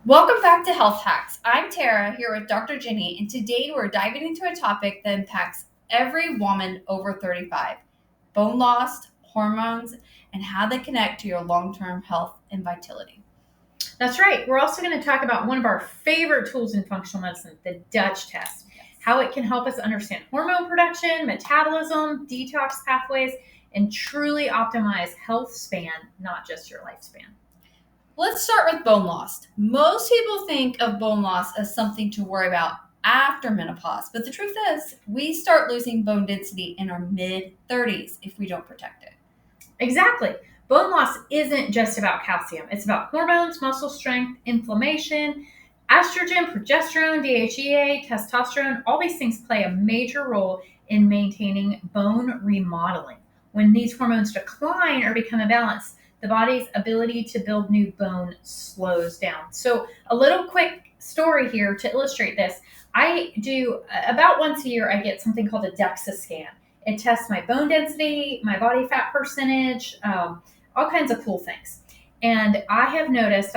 Welcome back to Health Hacks. I'm Tara here with Dr. Jenny, and today we're diving into a topic that impacts every woman over 35: bone loss, hormones, and how they connect to your long-term health and vitality. That's right. We're also going to talk about one of our favorite tools in functional medicine, the Dutch test, how it can help us understand hormone production, metabolism, detox pathways, and truly optimize health span, not just your lifespan. Let's start with bone loss. Most people think of bone loss as something to worry about after menopause, but the truth is we start losing bone density in our mid-30s if we don't protect it. Exactly. Bone loss isn't just about calcium. It's about hormones, muscle strength, inflammation, estrogen, progesterone, DHEA, testosterone. All these things play a major role in maintaining bone remodeling. When these hormones decline or become imbalanced, the body's ability to build new bone slows down. So a little quick story here to illustrate this. I do about once a year, I get something called a DEXA scan. It tests my bone density, my body fat percentage, all kinds of cool things. And I have noticed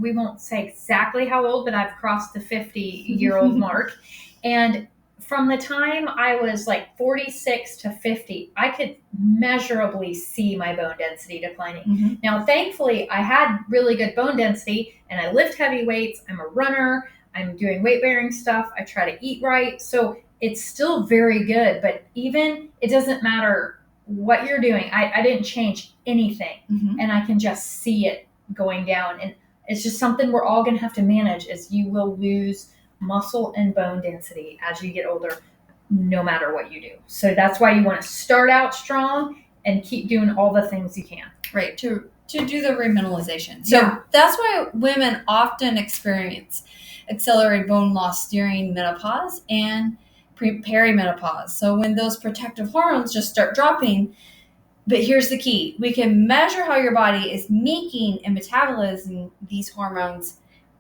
we won't say exactly how old, but I've crossed the 50-year-old mark. And from the time I was like 46 to 50, I could measurably see my bone density declining. Mm-hmm. Now, thankfully, I had really good bone density and I lift heavy weights. I'm a runner. I'm doing weight-bearing stuff. I try to eat right. So it's still very good, but even it doesn't matter what you're doing. I didn't change anything, and I can just see it going down. And it's just something we're all going to have to manage, is you will lose muscle and bone density as you get older, no matter what you do. So that's why you want to start out strong and keep doing all the things you can. Right, to do the remineralization. So that's why women often experience accelerated bone loss during menopause and perimenopause. So when those protective hormones just start dropping, but here's the key. We can measure how your body is making and metabolizing these hormones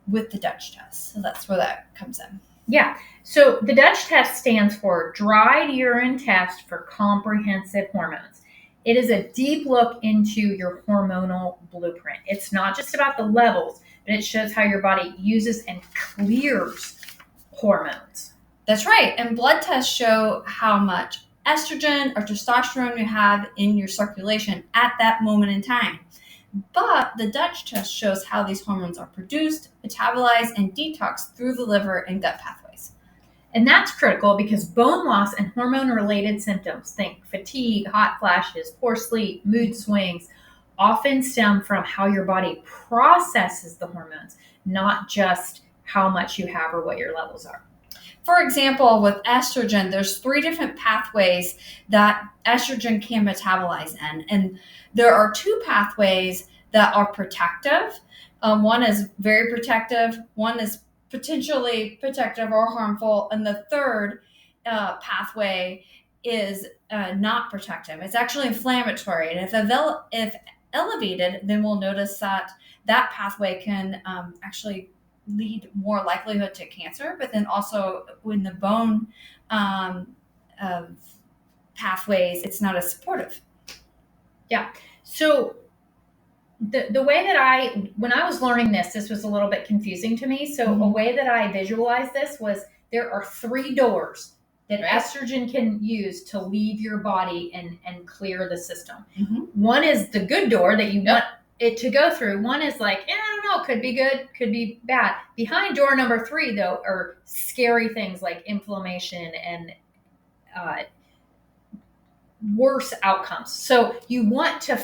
with the Dutch test. So that's where that comes in. Yeah. So the Dutch test stands for Dried Urine Test for Comprehensive Hormones. It is a deep look into your hormonal blueprint. It's not just about the levels, but it shows how your body uses and clears hormones. That's right. And blood tests show how much estrogen or testosterone you have in your circulation at that moment in time. But the Dutch test shows how these hormones are produced, metabolized, and detoxed through the liver and gut pathways. And that's critical because bone loss and hormone-related symptoms, think fatigue, hot flashes, poor sleep, mood swings, often stem from how your body processes the hormones, not just how much you have or what your levels are. For example, with estrogen, there's 3 different pathways that estrogen can metabolize in. And there are 2 pathways that are protective. One is very protective. One is potentially protective or harmful. And the third pathway is not protective. It's actually inflammatory. And if elevated, then we'll notice that pathway can actually lead more likelihood to cancer, but then also when the bone pathways, it's not as supportive. Yeah. So the way that when I was learning this was a little bit confusing to me. So a way that I visualized this was there are 3 doors that estrogen can use to leave your body and clear the system. One is the good door that you want it to go through. One is like, I don't know, could be good, could be bad. Behind door number 3, though, are scary things like inflammation and worse outcomes. So you want to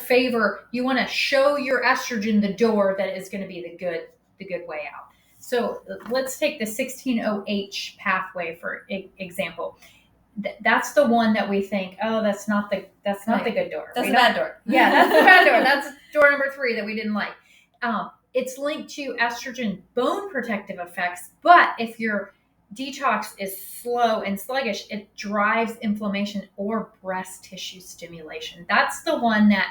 show your estrogen the door that is going to be the good way out. So let's take the 16-OH pathway for example. That's the one that we think, oh, that's not the good door. That's the bad door. Yeah, that's the bad door. That's door number 3 that we didn't like. It's linked to estrogen bone protective effects, but if your detox is slow and sluggish, it drives inflammation or breast tissue stimulation. That's the one that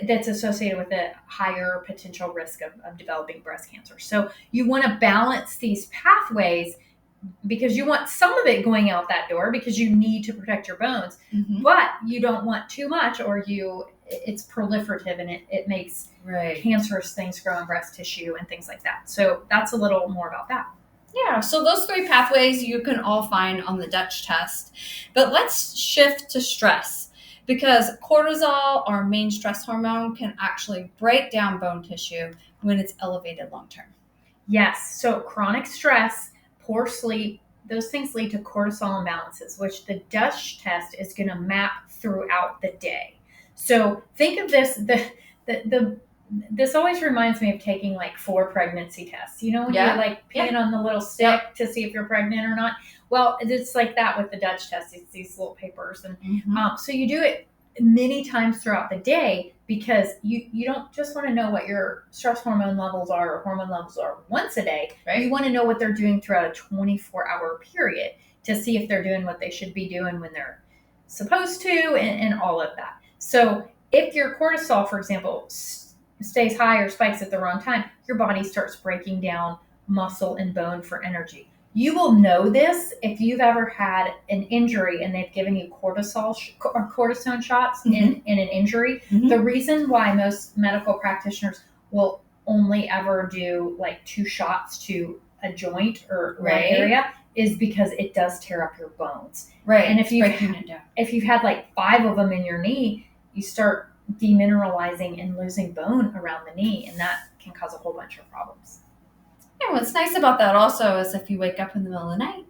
that's associated with a higher potential risk of developing breast cancer. So you want to balance these pathways because you want some of it going out that door because you need to protect your bones, but you don't want too much or you it's proliferative and it makes Right. cancerous things grow in breast tissue and things like that. So that's a little more about that. Yeah, so those 3 pathways you can all find on the Dutch test. But let's shift to stress, because cortisol, our main stress hormone, can actually break down bone tissue when it's elevated long term. Yes. So chronic stress, poor sleep, those things lead to cortisol imbalances, which the Dutch test is going to map throughout the day. So think of this, this always reminds me of taking like 4 pregnancy tests. You know, when Yeah. you're like peeing on the little stick to see if you're pregnant or not. Well, it's like that with the Dutch test. It's these little papers, and so you do it many times throughout the day, because you don't just want to know what your stress hormone levels are or hormone levels are once a day. Right. You want to know what they're doing throughout a 24-hour period to see if they're doing what they should be doing when they're supposed to, and all of that. So if your cortisol, for example, stays high or spikes at the wrong time, your body starts breaking down muscle and bone for energy. You will know this if you've ever had an injury and they've given you cortisone shots in an injury. The reason why most medical practitioners will only ever do like 2 shots to a joint or one area is because it does tear up your bones. Right. And if you've had like 5 of them in your knee, you start demineralizing and losing bone around the knee, and that can cause a whole bunch of problems. And what's nice about that also is if you wake up in the middle of the night,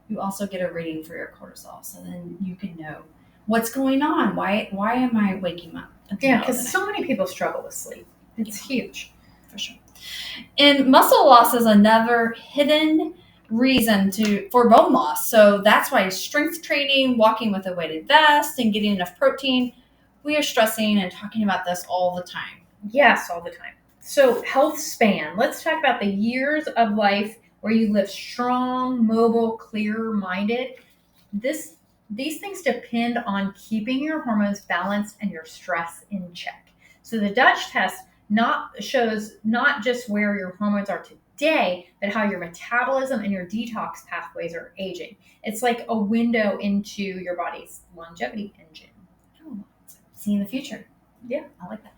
you also get a reading for your cortisol. So then you can know what's going on. Why am I waking up? Yeah, because so many people struggle with sleep. It's huge. For sure. And muscle loss is another hidden reason for bone loss. So that's why strength training, walking with a weighted vest, and getting enough protein, we are stressing and talking about this all the time. Yes, all the time. So health span. Let's talk about the years of life where you live strong, mobile, clear-minded. These things depend on keeping your hormones balanced and your stress in check. So the Dutch test shows not just where your hormones are today, but how your metabolism and your detox pathways are aging. It's like a window into your body's longevity engine. Oh, seeing the future. Yeah, I like that.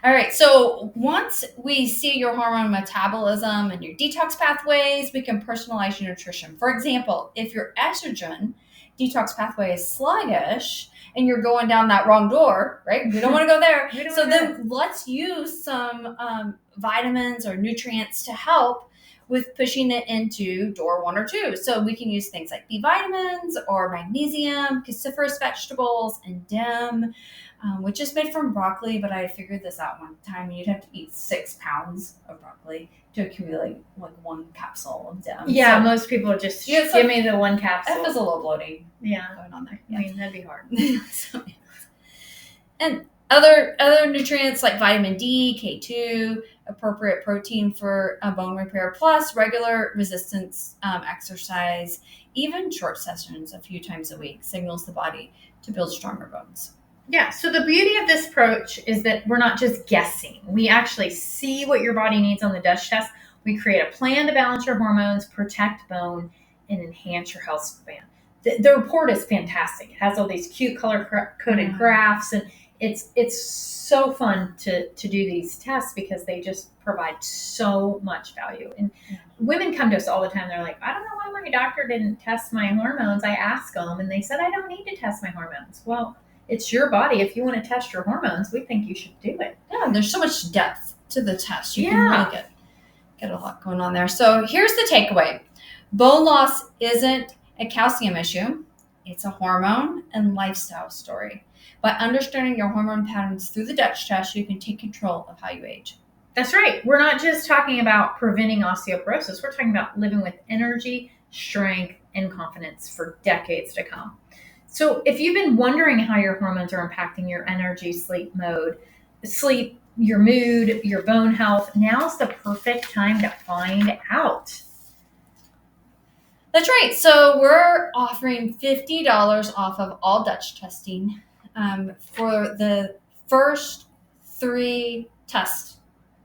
All right. So once we see your hormone metabolism and your detox pathways, we can personalize your nutrition. For example, if your estrogen detox pathway is sluggish and you're going down that wrong door, right? We don't want to go there. So then let's use some vitamins or nutrients to help with pushing it into door 1 or 2. So we can use things like B vitamins or magnesium, cruciferous vegetables, and DIM, which is made from broccoli. But I figured this out one time. You'd have to eat 6 pounds of broccoli to accumulate like 1 capsule of DIM. Yeah, so most people just give me the 1 capsule. That feels a little bloating. Yeah, going on there. Yeah. I mean, that'd be hard. And other nutrients like vitamin D, K2, appropriate protein for bone repair, plus regular resistance exercise, even short sessions a few times a week signals the body to build stronger bones. Yeah, so the beauty of this approach is that we're not just guessing. We actually see what your body needs on the Dutch test. We create a plan to balance your hormones, protect bone, and enhance your health span. The report is fantastic. It has all these cute color-coded graphs, and it's so fun to do these tests because they just provide so much value. And women come to us all the time. They're like, I don't know why my doctor didn't test my hormones. I asked them, and they said, I don't need to test my hormones. Well, it's your body. If you want to test your hormones, we think you should do it. Yeah, there's so much depth to the test. You can really get a lot going on there. So here's the takeaway. Bone loss isn't a calcium issue. It's a hormone and lifestyle story. By understanding your hormone patterns through the Dutch test, you can take control of how you age. That's right. We're not just talking about preventing osteoporosis. We're talking about living with energy, strength, and confidence for decades to come. So if you've been wondering how your hormones are impacting your energy, sleep, your mood, your bone health, now's the perfect time to find out. That's right. So we're offering $50 off of all Dutch testing for the first 3 tests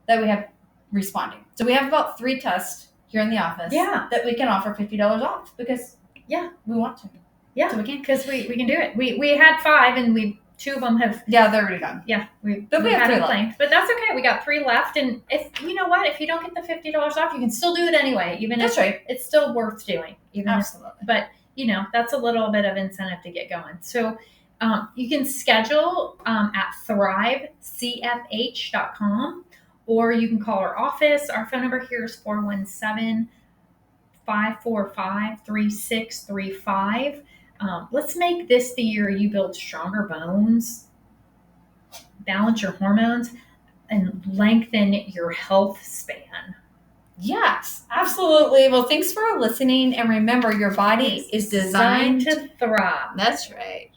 that we have responding. So we have about 3 tests here in the office that we can offer $50 off because we want to. Yeah, so we can. Because we can do it. We had 5 and we 2 of them have. Yeah, they're already gone. Yeah, we But we have had 3 it left. claimed, but that's okay. We got 3 left, and if you know what, if you don't get the $50 off, you can still do it anyway. Even That's if right. it's still worth doing. Even Absolutely. but that's a little bit of incentive to get going. So you can schedule at thrivecfh.com, or you can call our office. Our phone number here is 417-545-3635. Let's make this the year you build stronger bones, balance your hormones, and lengthen your health span. Yes, absolutely. Well, thanks for listening. And remember, your body is designed to thrive. That's right.